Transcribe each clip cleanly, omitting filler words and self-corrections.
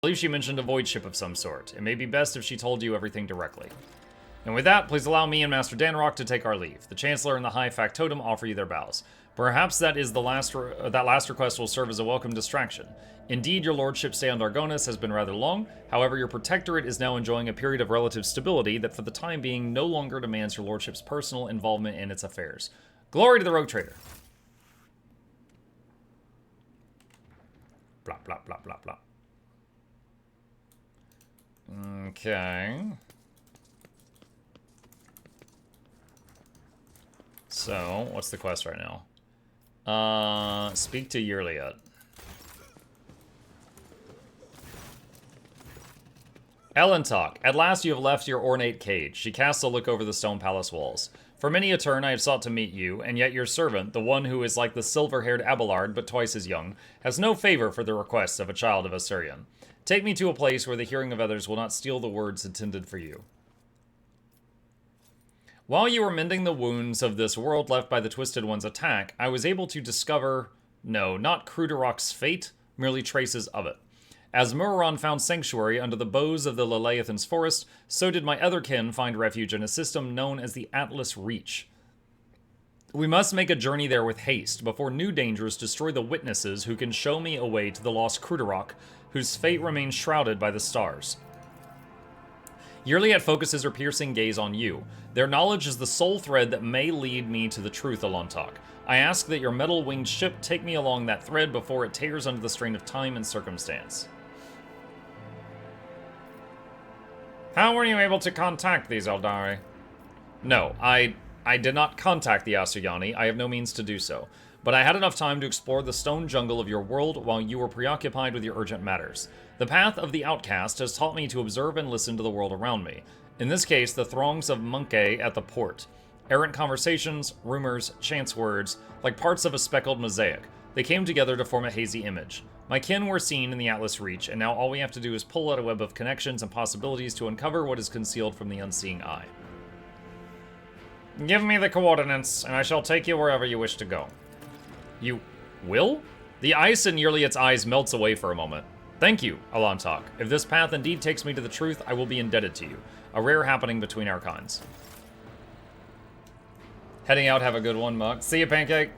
believe she mentioned a void ship of some sort. It may be best if she told you everything directly. And with that, please allow me and Master Danrock to take our leave. The Chancellor and the High Factotum offer you their bows. Perhaps that last request will serve as a welcome distraction. Indeed, your lordship's stay on Dargonis has been rather long. However, your protectorate is now enjoying a period of relative stability that for the time being no longer demands your lordship's personal involvement in its affairs. Glory to the Rogue Trader. Blah, blah, blah, blah, blah. Okay. So, what's the quest right now? Speak to Yurliot. Ellentalk, at last you have left your ornate cage. She casts a look over the stone palace walls. For many a turn I have sought to meet you, and yet your servant, the one who is like the silver-haired Abelard but twice as young, has no favor for the requests of a child of Assyrian. Take me to a place where the hearing of others will not steal the words intended for you. While you were mending the wounds of this world left by the Twisted One's attack, I was able to discover, no, not Cruderok's fate, merely traces of it. As Muron found sanctuary under the boughs of the Leleathan's forest, so did my other kin find refuge in a system known as the Atlas Reach. We must make a journey there with haste, before new dangers destroy the witnesses who can show me a way to the lost Cruderok, whose fate remains shrouded by the stars. Yurliet focuses her piercing gaze on you. Their knowledge is the sole thread that may lead me to the truth, Elontok. I ask that your metal-winged ship take me along that thread before it tears under the strain of time and circumstance. How were you able to contact these Eldari? No, I did not contact the Asuryani. I have no means to do so. But I had enough time to explore the stone jungle of your world while you were preoccupied with your urgent matters. The path of the outcast has taught me to observe and listen to the world around me. In this case, the throngs of Munke at the port. Errant conversations, rumors, chance words, like parts of a speckled mosaic. They came together to form a hazy image. My kin were seen in the Atlas Reach, and now all we have to do is pull out a web of connections and possibilities to uncover what is concealed from the unseeing eye. Give me the coordinates, and I shall take you wherever you wish to go. You will? The ice in Yurliet's eyes melts away for a moment. Thank you, Elontok. If this path indeed takes me to the truth, I will be indebted to you. A rare happening between our kinds. Heading out, have a good one, Muck. See you, Pancake.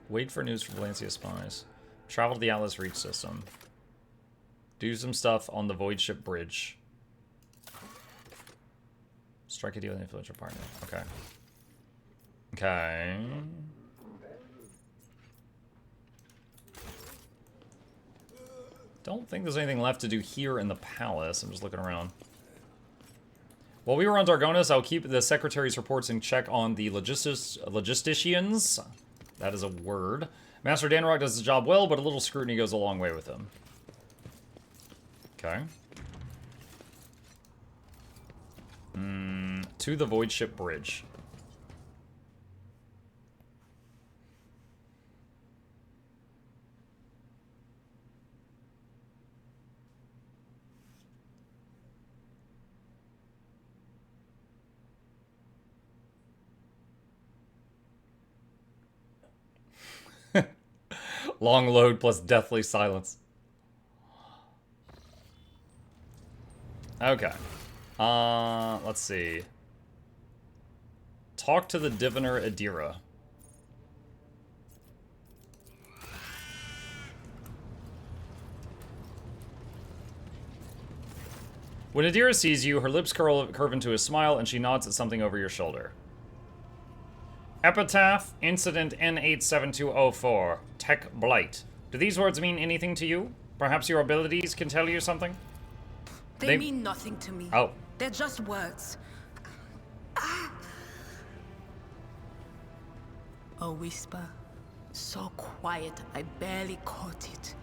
Wait for news from Valencia spies. Travel to the Atlas Reach system. Do some stuff on the Void Ship Bridge. Strike a deal with an influential partner. Okay. Okay. Don't think there's anything left to do here in the palace. I'm just looking around. While we were on Dargonis, I'll keep the Secretary's reports in check on the logisticians. That is a word. Master Danrock does his job well, but a little scrutiny goes a long way with him. Okay. To the Void Ship Bridge. Long load plus deathly silence. Okay. Let's see. Talk to the diviner Adira. When Adira sees you, her lips curve into a smile and she nods at something over your shoulder. Epitaph, Incident N87204, Tech Blight. Do these words mean anything to you? Perhaps your abilities can tell you something? They mean nothing to me. Oh. They're just words. A whisper, so quiet I barely caught it.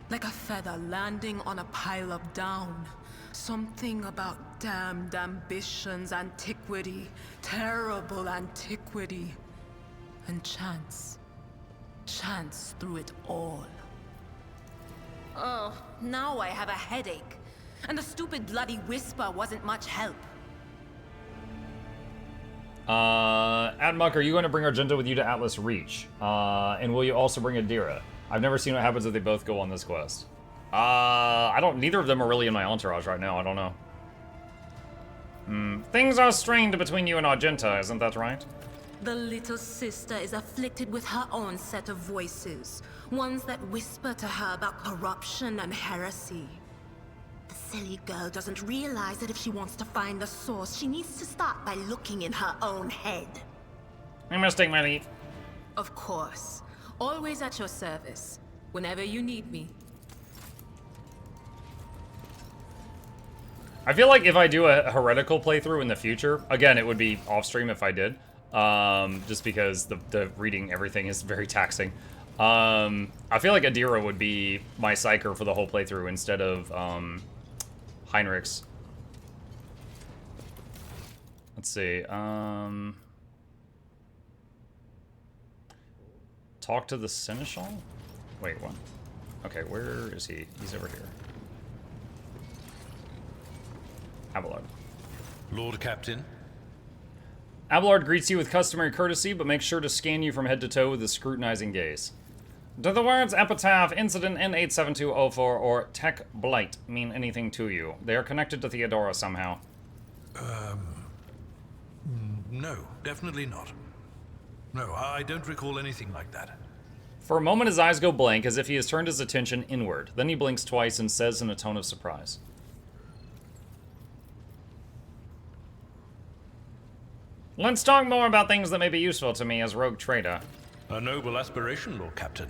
Like a feather landing on a pile of down. Something about damned ambitions, antiquity, terrible antiquity. And chance. Chance through it all. Now I have a headache. And the stupid bloody whisper wasn't much help. Admuck, are you going to bring Argenta with you to Atlas Reach? And will you also bring Adira? I've never seen what happens if they both go on this quest. Neither of them are really in my entourage right now, I don't know. Things are strained between you and Argenta, isn't that right? The little sister is afflicted with her own set of voices. Ones that whisper to her about corruption and heresy. The silly girl doesn't realize that if she wants to find the source, she needs to start by looking in her own head. I must take my leave. Of course. Always at your service. Whenever you need me. I feel like if I do a heretical playthrough in the future, again, it would be off-stream if I did, just because the reading everything is very taxing. I feel like Adira would be my psyker for the whole playthrough instead of Heinrich's. Let's see. Talk to the Seneschal? Wait, what? Okay, where is he? He's over here. Abelard. Lord Captain. Abelard greets you with customary courtesy, but makes sure to scan you from head to toe with a scrutinizing gaze. Do the words Epitaph, Incident N87204, or Tech Blight mean anything to you? They are connected to Theodora somehow. No, definitely not. No, I don't recall anything like that. For a moment, his eyes go blank, as if he has turned his attention inward. Then he blinks twice and says in a tone of surprise. Let's talk more about things that may be useful to me as rogue trader. A noble aspiration, Lord Captain.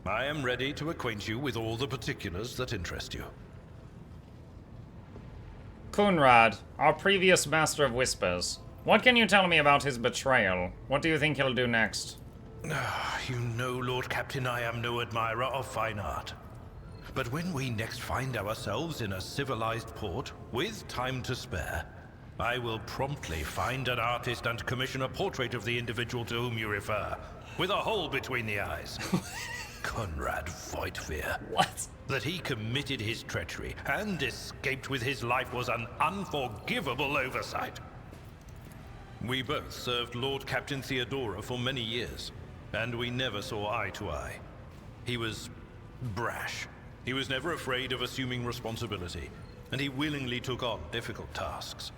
I am ready to acquaint you with all the particulars that interest you. Kunrad, our previous Master of Whispers. What can you tell me about his betrayal? What do you think he'll do next? You know, Lord Captain, I am no admirer of fine art. But when we next find ourselves in a civilized port, with time to spare, I will promptly find an artist and commission a portrait of the individual to whom you refer, with a hole between the eyes. Conrad Voigtveer. What? That he committed his treachery and escaped with his life was an unforgivable oversight. We both served Lord Captain Theodora for many years, and we never saw eye to eye. He was brash. He was never afraid of assuming responsibility, and he willingly took on difficult tasks.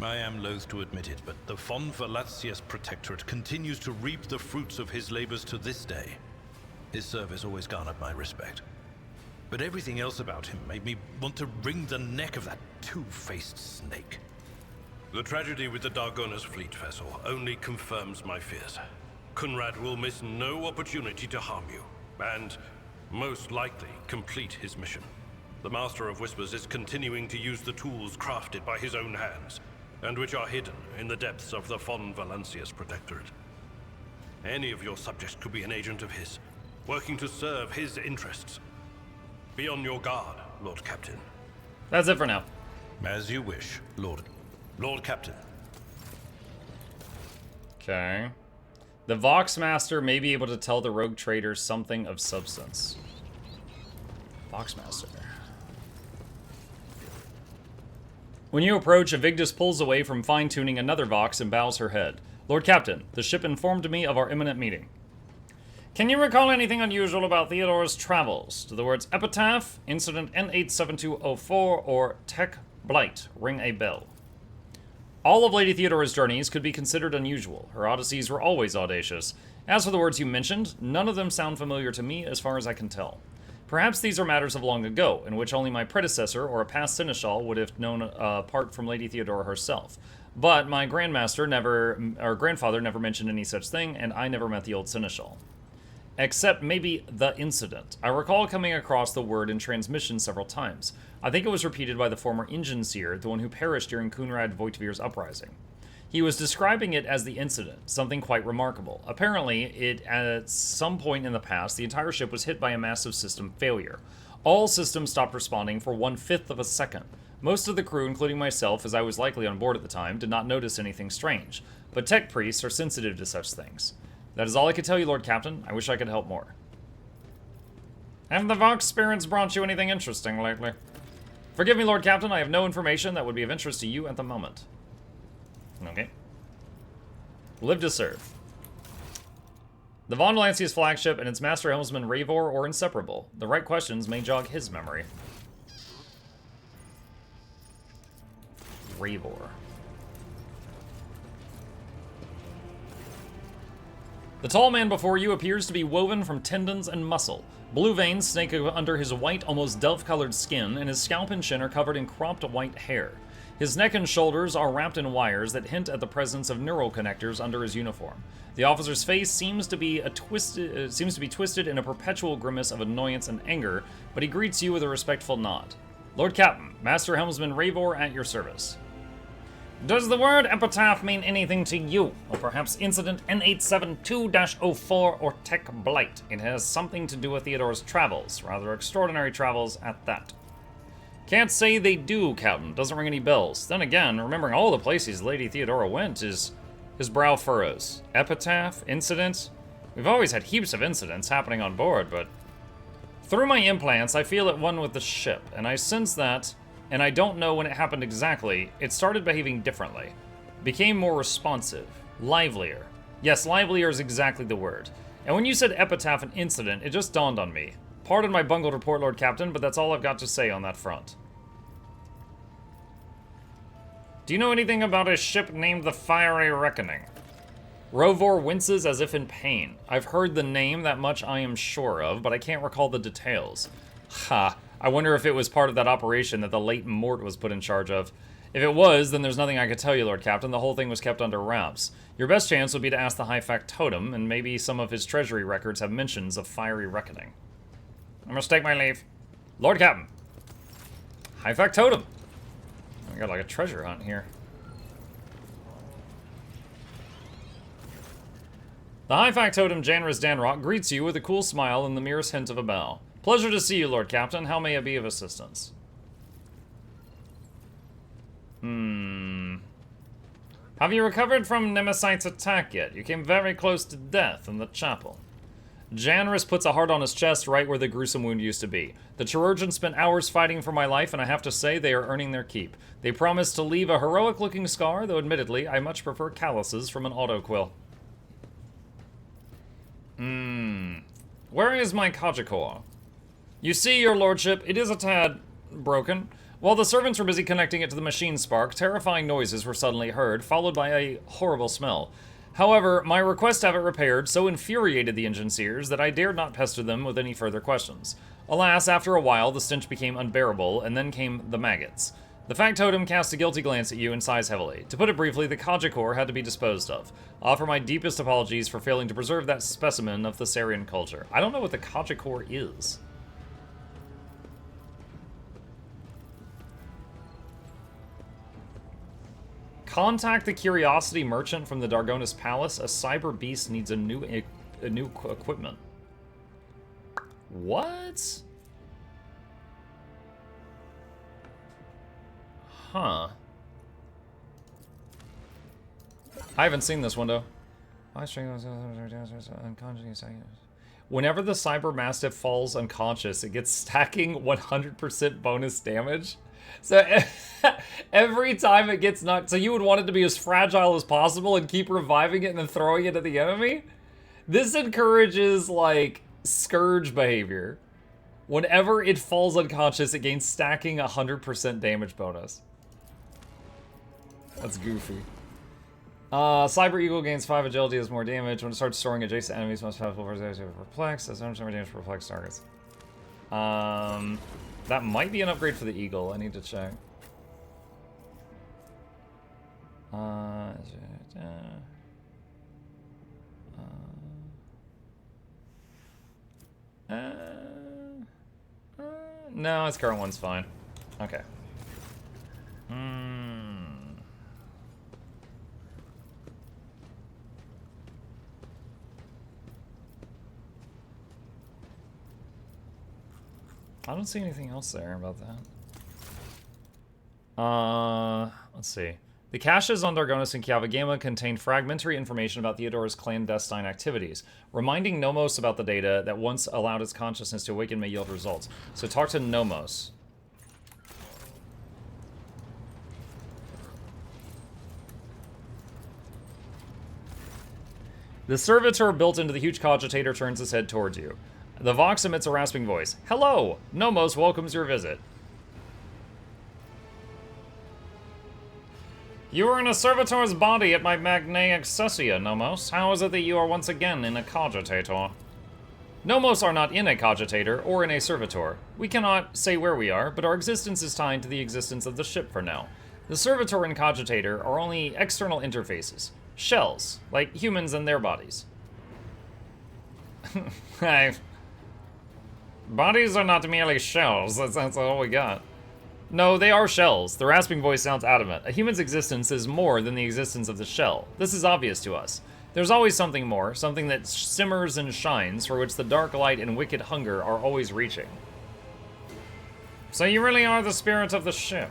I am loath to admit it, but the Von Valancius Protectorate continues to reap the fruits of his labors to this day. His service always garnered my respect. But everything else about him made me want to wring the neck of that two-faced snake. The tragedy with the Dargona's fleet vessel only confirms my fears. Kunrad will miss no opportunity to harm you, and most likely complete his mission. The Master of Whispers is continuing to use the tools crafted by his own hands, and which are hidden in the depths of the Von Valancius Protectorate. Any of your subjects could be an agent of his, working to serve his interests. Be on your guard, Lord Captain. That's it for now. As you wish, Lord Captain. Okay. The Voxmaster may be able to tell the rogue trader something of substance. Voxmaster. When you approach, Avigdus pulls away from fine-tuning another Vox and bows her head. Lord Captain, the ship informed me of our imminent meeting. Can you recall anything unusual about Theodora's travels? Do the words Epitaph, Incident N87204, or Tech Blight ring a bell? All of Lady Theodora's journeys could be considered unusual. Her odysseys were always audacious. As for the words you mentioned, none of them sound familiar to me as far as I can tell. Perhaps these are matters of long ago, in which only my predecessor or a past seneschal would have known apart from Lady Theodora herself. But my grandfather never mentioned any such thing, and I never met the old seneschal. Except maybe the incident. I recall coming across the word in transmission several times. I think it was repeated by the former engine seer, the one who perished during Kunrad Voigtveer's uprising. He was describing it as the incident, something quite remarkable. Apparently, at some point in the past, the entire ship was hit by a massive system failure. All systems stopped responding for 1/5 of a second. Most of the crew, including myself, as I was likely on board at the time, did not notice anything strange. But tech priests are sensitive to such things. That is all I could tell you, Lord Captain. I wish I could help more. Have the Vox spirits brought you anything interesting lately? Forgive me, Lord Captain, I have no information that would be of interest to you at the moment. Okay. Live to serve. The Von Valancia's flagship and its master helmsman Ravor are inseparable. The right questions may jog his memory. Ravor. The tall man before you appears to be woven from tendons and muscle. Blue veins snake under his white, almost dove-colored skin, and his scalp and chin are covered in cropped white hair. His neck and shoulders are wrapped in wires that hint at the presence of neural connectors under his uniform. The officer's face seems to be twisted in a perpetual grimace of annoyance and anger, but he greets you with a respectful nod. Lord Captain, Master Helmsman Ravor at your service. Does the word epitaph mean anything to you? Or perhaps Incident N872-04 or Tech Blight? It has something to do with Theodore's travels, rather extraordinary travels at that. Can't say they do, Captain. Doesn't ring any bells. Then again, remembering all the places Lady Theodora went his brow furrows. Epitaph? Incident? We've always had heaps of incidents happening on board, but through my implants, I feel at one with the ship, and I sense that, and I don't know when it happened exactly, it started behaving differently. Became more responsive. Livelier. Yes, livelier is exactly the word. And when you said epitaph and incident, it just dawned on me. Pardon my bungled report, Lord Captain, but that's all I've got to say on that front. Do you know anything about a ship named the Fiery Reckoning? Rovor winces as if in pain. I've heard the name, that much I am sure of, but I can't recall the details. Ha, I wonder if it was part of that operation that the late Mort was put in charge of. If it was, then there's nothing I could tell you, Lord Captain. The whole thing was kept under wraps. Your best chance would be to ask the High Factotum, and maybe some of his treasury records have mentions of Fiery Reckoning. I must take my leave. Lord Captain. High Factotum. We got like a treasure hunt here. The High Factotum Janris Danrock greets you with a cool smile and the merest hint of a bow. Pleasure to see you, Lord Captain. How may I be of assistance? Have you recovered from Nemesite's attack yet? You came very close to death in the chapel. Janris puts a heart on his chest right where the gruesome wound used to be. The chirurgeons spent hours fighting for my life, and I have to say they are earning their keep. They promised to leave a heroic-looking scar, though admittedly, I much prefer calluses from an autoquill. Where is my Kajikor? You see, your lordship, it is a tad broken. While the servants were busy connecting it to the machine spark, terrifying noises were suddenly heard, followed by a horrible smell. However, my request to have it repaired so infuriated the engineers that I dared not pester them with any further questions. Alas, after a while, the stench became unbearable, and then came the maggots. The factotum cast a guilty glance at you and sighs heavily. To put it briefly, the Kajikor had to be disposed of. I offer my deepest apologies for failing to preserve that specimen of Thessarian culture. I don't know what the Kajikor is. Contact the Curiosity Merchant from the Dargonis Palace. A cyber beast needs a new equipment. What? Huh. I haven't seen this window. Whenever the Cyber Mastiff falls unconscious, it gets stacking 100% bonus damage. So every time it gets knocked, so you would want it to be as fragile as possible and keep reviving it and then throwing it at the enemy? This encourages, like, Scourge behavior. Whenever it falls unconscious, it gains stacking 100% damage bonus. That's goofy. Cyber Eagle gains 5 agility as more damage. When it starts storing adjacent enemies, most powerful versus perplex. As much more damage for perplex targets. That might be an upgrade for the Eagle. I need to check. No, its current one's fine. Okay. I don't see anything else there about that. Let's see. The caches on Dargonis and Kiavagama contained fragmentary information about Theodora's clandestine activities, reminding Nomos about the data that once allowed its consciousness to awaken may yield results. So talk to Nomos. The servitor built into the huge cogitator turns his head towards you. The Vox emits a rasping voice. Hello! Nomos welcomes your visit. You are in a servitor's body at my Magnae Accessia, Nomos. How is it that you are once again in a cogitator? Nomos are not in a cogitator or in a servitor. We cannot say where we are, but our existence is tied to the existence of the ship for now. The servitor and cogitator are only external interfaces. Shells, like humans and their bodies. Bodies are not merely shells, that's all we got. No, they are shells. The rasping voice sounds adamant. A human's existence is more than the existence of the shell. This is obvious to us. There's always something more, something that simmers and shines, for which the dark light and wicked hunger are always reaching. So you really are the spirit of the ship.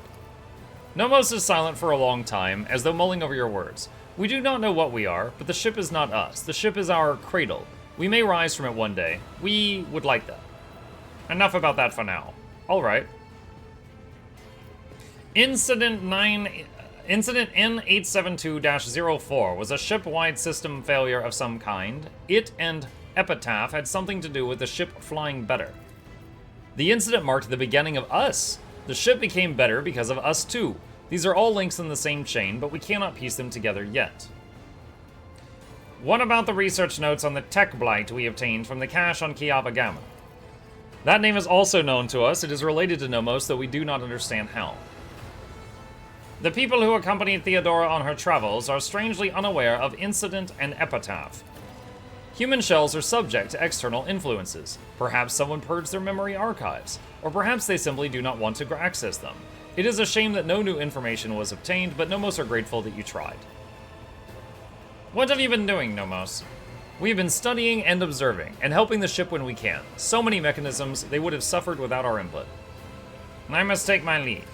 Nomos is silent for a long time, as though mulling over your words. We do not know what we are, but the ship is not us. The ship is our cradle. We may rise from it one day. We would like that. Enough about that for now. All right. Incident N872-04 was a ship-wide system failure of some kind. It and Epitaph had something to do with the ship flying better. The incident marked the beginning of us. The ship became better because of us too. These are all links in the same chain, but we cannot piece them together yet. What about the research notes on the tech blight we obtained from the cache on Kiavagama? That name is also known to us. It is related to Nomos, though we do not understand how. The people who accompanied Theodora on her travels are strangely unaware of Incident and Epitaph. Human shells are subject to external influences. Perhaps someone purged their memory archives, or perhaps they simply do not want to access them. It is a shame that no new information was obtained, but Nomos are grateful that you tried. What have you been doing, Nomos? We have been studying and observing, and helping the ship when we can. So many mechanisms, they would have suffered without our input. I must take my leave.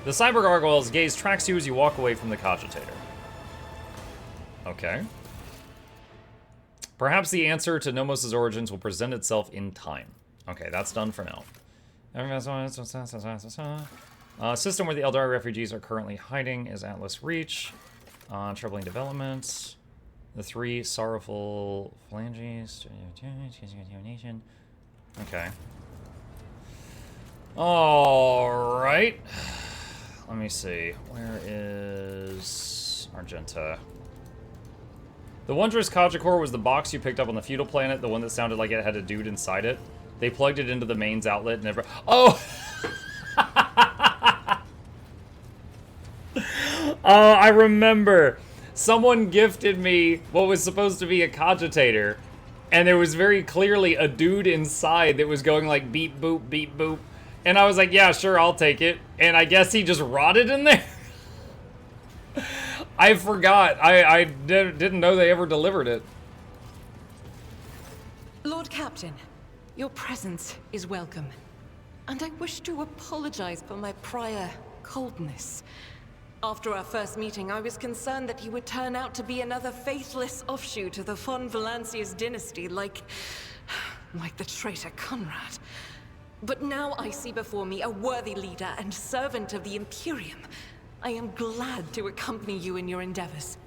The cyber gargoyle's gaze tracks you as you walk away from the cogitator. Okay. Perhaps the answer to Nomos' origins will present itself in time. Okay, that's done for now. System where the Eldari refugees are currently hiding is Atlas Reach. Troubling developments. The 3 sorrowful phalanges. Okay. Alright. Let me see. Where is Argenta? The Wondrous Cogicore was the box you picked up on the feudal planet, the one that sounded like it had a dude inside it. They plugged it into the mains outlet and never. Oh! Oh, I remember. Someone gifted me what was supposed to be a cogitator, and there was very clearly a dude inside that was going like beep boop, beep boop. And I was like, yeah, sure, I'll take it. And I guess he just rotted in there. I forgot. I didn't know they ever delivered it. Lord Captain, your presence is welcome. And I wish to apologize for my prior coldness. After our first meeting, I was concerned that he would turn out to be another faithless offshoot of the von Valancius dynasty, like the traitor Conrad. But now I see before me a worthy leader and servant of the Imperium. I am glad to accompany you in your endeavors.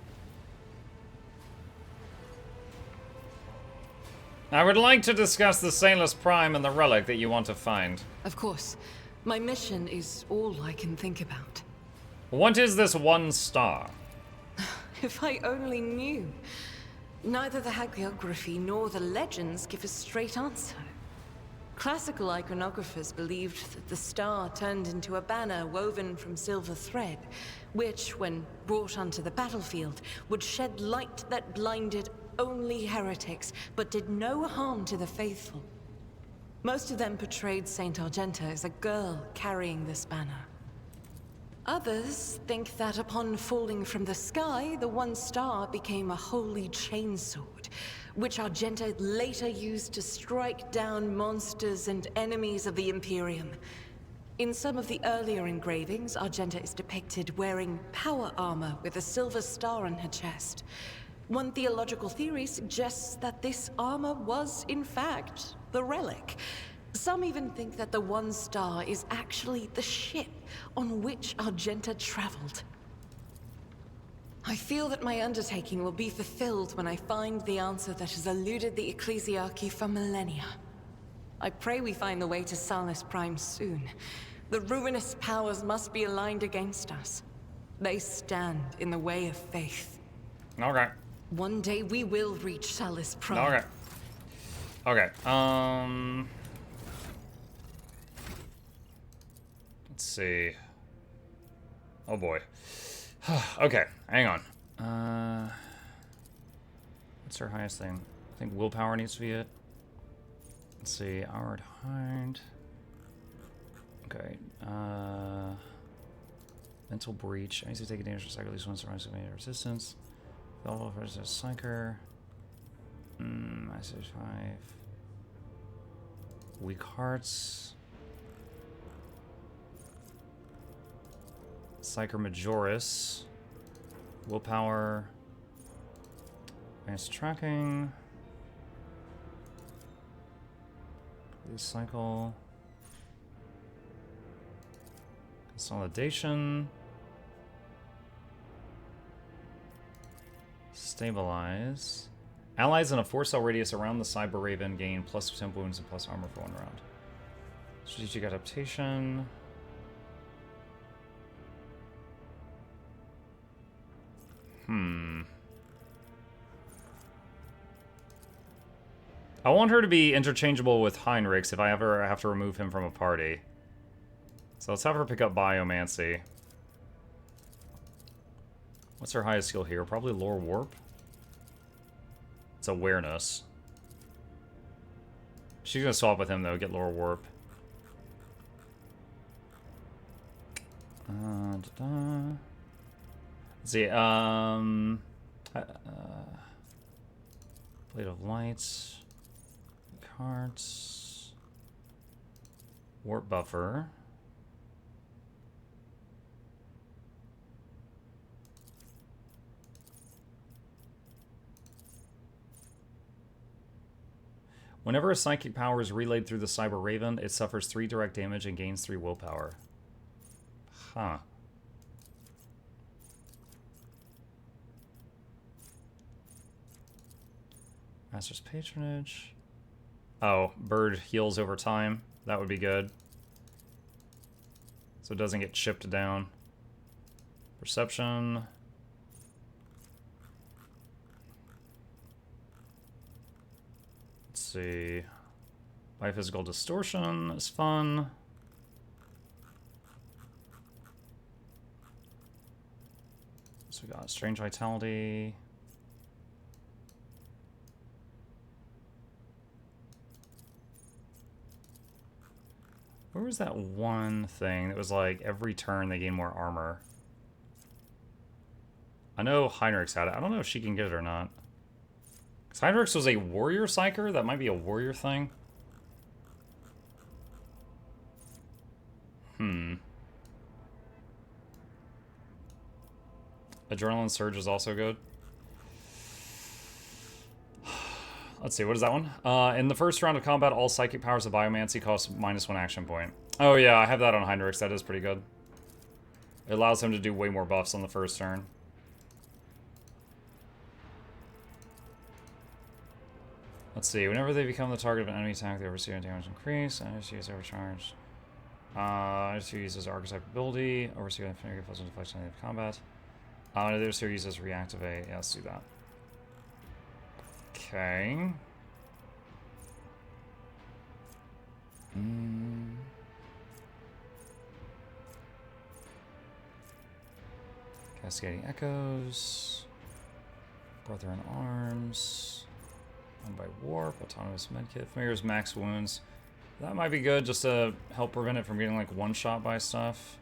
I would like to discuss the Sailor's Prime and the relic that you want to find. Of course. My mission is all I can think about. What is this one star? If I only knew. Neither the hagiography nor the legends give a straight answer. Classical iconographers believed that the star turned into a banner woven from silver thread, which, when brought onto the battlefield, would shed light that blinded only heretics, but did no harm to the faithful. Most of them portrayed Saint Argenta as a girl carrying this banner. Others think that upon falling from the sky, the one star became a holy chainsword, which Argenta later used to strike down monsters and enemies of the Imperium. In some of the earlier engravings, Argenta is depicted wearing power armor with a silver star on her chest. One theological theory suggests that this armor was, in fact, the relic. Some even think that the one star is actually the ship on which Argenta traveled. I feel that my undertaking will be fulfilled when I find the answer that has eluded the Ecclesiarchy for millennia. I pray we find the way to Salus Prime soon. The ruinous powers must be aligned against us. They stand in the way of faith. Okay. One day we will reach Salus Prime. Okay. Let's see. Oh boy. Okay, hang on. What's our highest thing? I think willpower needs to be it. Let's see. Outward Hind. Okay. Mental Breach. I need to take a damage for cycle at least once or twice to make resistance. Level versus Psyker. I said 5. Weak Hearts. Psyker Majoris. Willpower. Advanced Tracking. Cycle. Consolidation. Stabilize. Allies in a 4-cell radius around the Cyber Raven gain plus 10 wounds and plus armor for 1 round. Strategic Adaptation. I want her to be interchangeable with Heinrichs if I ever have to remove him from a party. So let's have her pick up Biomancy. What's her highest skill here? Probably Lore Warp. It's Awareness. She's gonna swap with him though, get Lore Warp. Let's see, Blade of Lights. Cards. Warp Buffer. Whenever a psychic power is relayed through the Cyber Raven, it suffers 3 direct damage and gains 3 willpower. Huh. Master's Patronage. Oh, Bird heals over time. That would be good. So it doesn't get chipped down. Perception. Let's see. Biophysical Distortion is fun. So we got Strange Vitality. Where was that one thing that was like every turn they gain more armor? I know Heinrichs had it. I don't know if she can get it or not. Because Heinrichs was a warrior psyker? That might be a warrior thing. Adrenaline Surge is also good. Let's see, what is that one? In the first round of combat, all psychic powers of Biomancy cost -1 action point. Oh yeah, I have that on Heinrichs. That is pretty good. It allows him to do way more buffs on the first turn. Let's see, whenever they become the target of an enemy attack, they receive a damage increase. Energy is overcharged. Energy uses Archetype ability. Oversee Infinity plus deflection in combat. There's who uses Reactivate. Yeah, let's do that. Okay. Cascading Echoes. Brother in Arms. One by Warp. Autonomous Medkit. Familiar's Max Wounds. That might be good just to help prevent it from getting like one shot by stuff.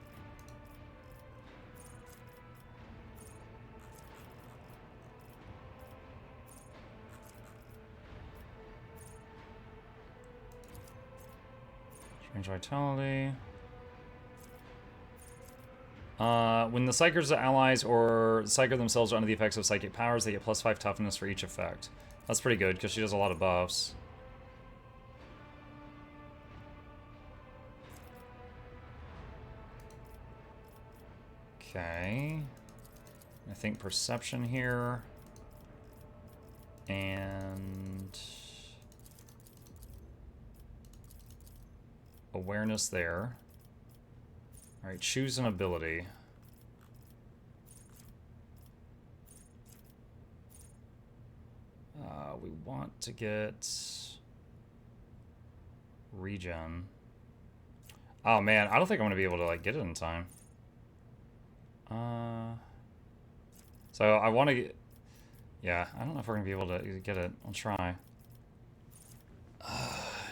Strange Vitality. When the Psykers are allies or the Psyker themselves are under the effects of psychic powers, they get +5 toughness for each effect. That's pretty good, because she does a lot of buffs. Okay. I think perception here. And awareness there. Alright, choose an ability. We want to get regen. Oh man, I don't think I'm gonna be able to like get it in time. So I want to get. Yeah, I don't know if we're gonna be able to get it. I'll try.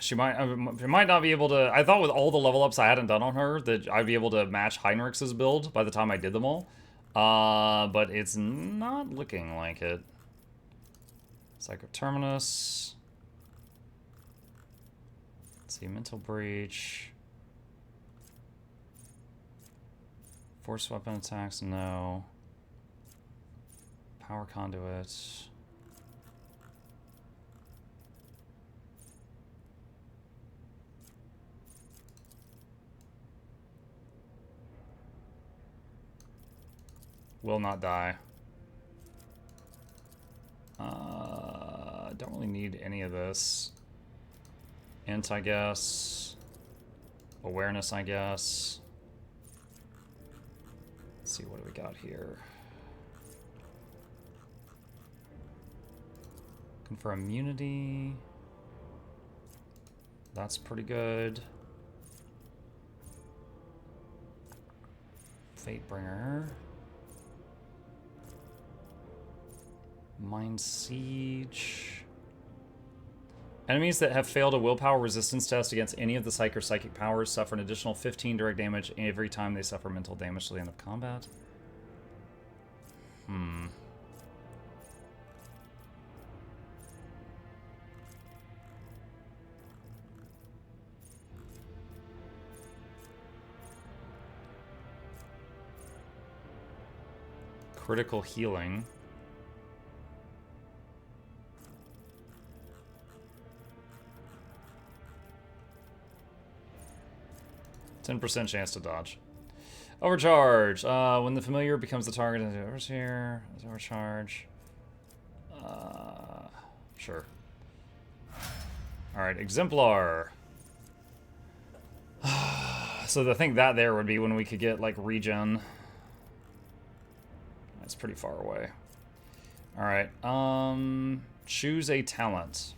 She might not be able to. I thought with all the level ups I hadn't done on her that I'd be able to match Heinrich's build by the time I did them all. But it's not looking like it. Psycho Terminus. Let's see, Mental Breach. Force weapon attacks, no. Power Conduit. Will not die. Don't really need any of this. Int, I guess. Awareness, I guess. Let's see, what do we got here? Confer immunity. That's pretty good. Fatebringer. Mind Siege. Enemies that have failed a willpower resistance test against any of the psych or psychic powers suffer an additional 15 direct damage every time they suffer mental damage to the end of combat. Critical healing. 10% chance to dodge. Overcharge. When the familiar becomes the target of the overseer, it's overcharge. Sure. Alright, Exemplar. So I think that there would be when we could get, like, regen. That's pretty far away. Alright, choose a talent.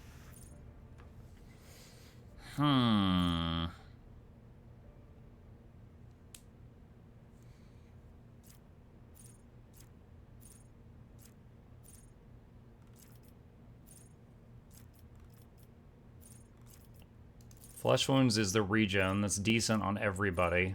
Flesh Wounds is the regen. That's decent on everybody.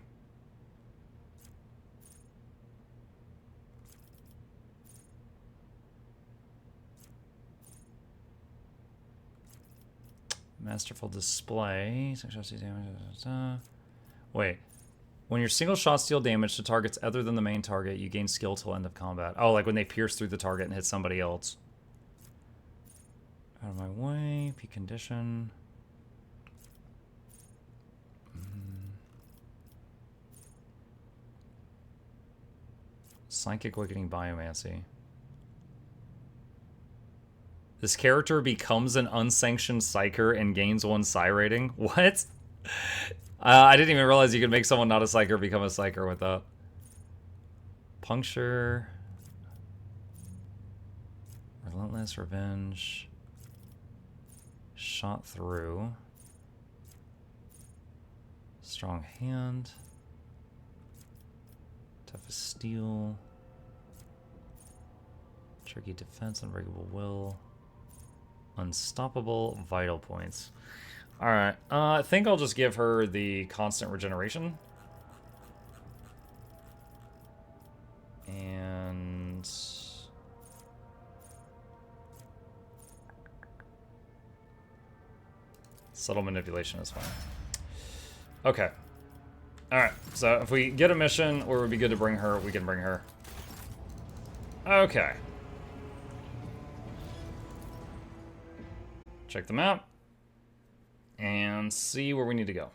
Masterful Display. Wait. When your single shots deal damage to targets other than the main target, you gain skill till end of combat. Oh, like when they pierce through the target and hit somebody else. Out of my way. Peak condition. Psychic Awakening Biomancy. This character becomes an unsanctioned psyker and gains 1 psi rating. What? I didn't even realize you could make someone not a psyker become a psyker with that. Puncture. Relentless Revenge. Shot through. Strong Hand. Tough as Steel. Tricky Defense, Unbreakable Will. Unstoppable, Vital Points. Alright, I think I'll just give her the Constant Regeneration. And... Subtle Manipulation is fine. Okay. Alright, so if we get a mission where it would be good to bring her, we can bring her. Okay. Check them out. And see where we need to go.